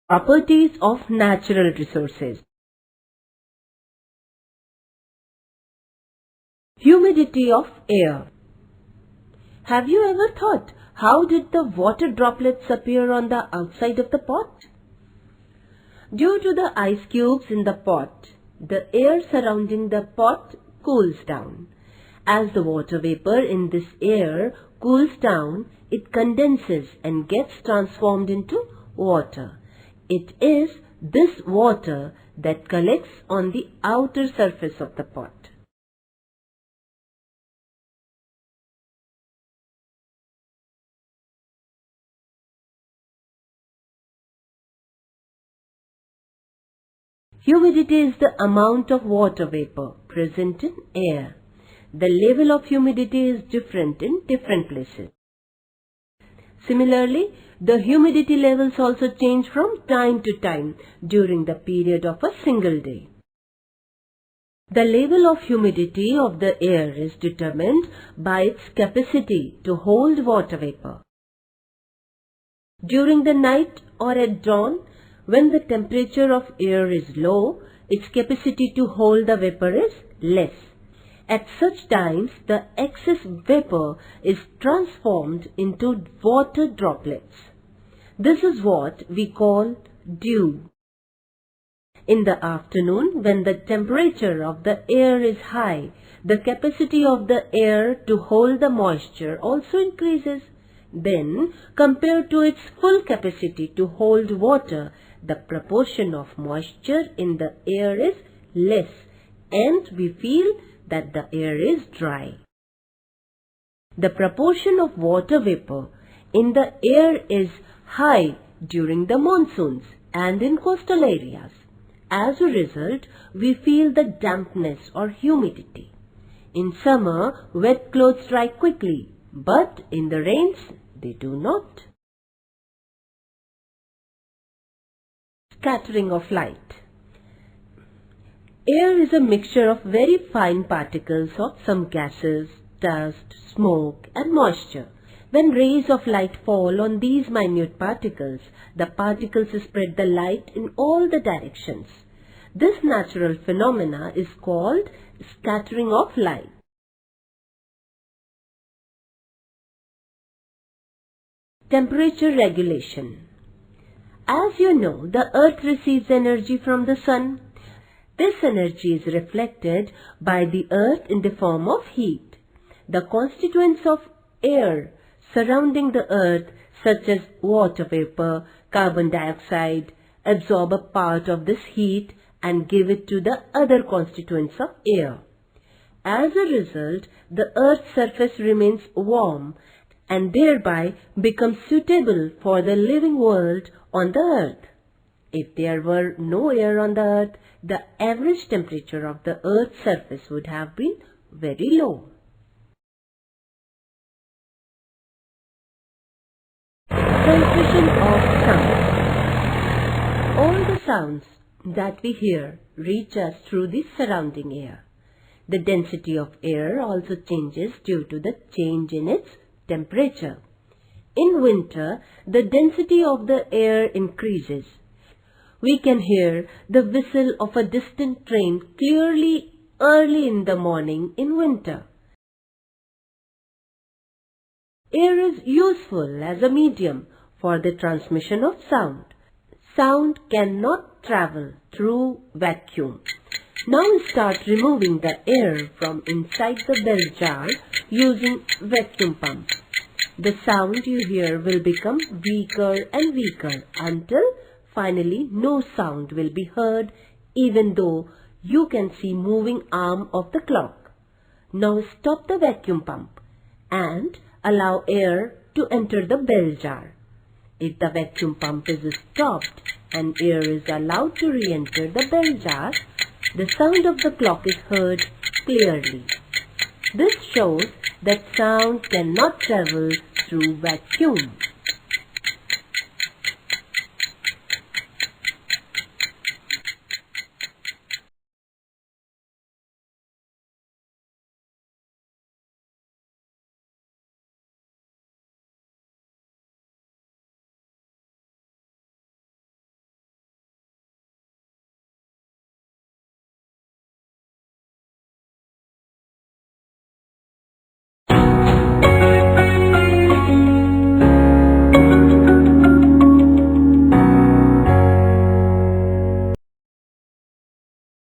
Properties of natural resources. Humidity of air. Have you ever thought, how did the water droplets appear on the outside of the pot? Due to the ice cubes in the pot, the air surrounding the pot cools down. As the water vapor in this air cools down, it condenses and gets transformed into water. It is this water that collects on the outer surface of the pot. Humidity is the amount of water vapor present in air. The level of humidity is different in different places. Similarly, the humidity levels also change from time to time during the period of a single day. The level of humidity of the air is determined by its capacity to hold water vapor. During the night or at dawn, when the temperature of air is low, its capacity to hold the vapor is less. At such times, the excess vapor is transformed into water droplets. This is what we call dew. In the afternoon, when the temperature of the air is high, the capacity of the air to hold the moisture also increases. Then, compared to its full capacity to hold water, the proportion of moisture in the air is less, and we feel that the air is dry. The proportion of water vapor in the air is high during the monsoons and in coastal areas. As a result, we feel the dampness or humidity. In summer, wet clothes dry quickly, but in the rains, they do not. Scattering of light. Air is a mixture of very fine particles of some gases, dust, smoke, and moisture. When rays of light fall on these minute particles, the particles spread the light in all the directions. This natural phenomena is called scattering of light. Temperature regulation. As you know, the earth receives energy from the sun. This energy is reflected by the earth in the form of heat. The constituents of air surrounding the earth, such as water vapor, carbon dioxide, absorb a part of this heat and give it to the other constituents of air. As a result, the earth's surface remains warm and thereby becomes suitable for the living world on the earth. If there were no air on the earth, the average temperature of the earth's surface would have been very low. Transmission of sound. All the sounds that we hear reach us through the surrounding air. The density of air also changes due to the change in its temperature. In winter, the density of the air increases. We can hear the whistle of a distant train clearly early in the morning in winter. Air is useful as a medium for the transmission of sound. Sound cannot travel through vacuum. Now start removing the air from inside the bell jar using vacuum pump. The sound you hear will become weaker and weaker until finally no sound will be heard, even though you can see moving arm of the clock. Now stop the vacuum pump and allow air to enter the bell jar. If the vacuum pump is stopped and air is allowed to re-enter the bell jar, the sound of the clock is heard clearly. This shows that sound cannot travel through vacuum.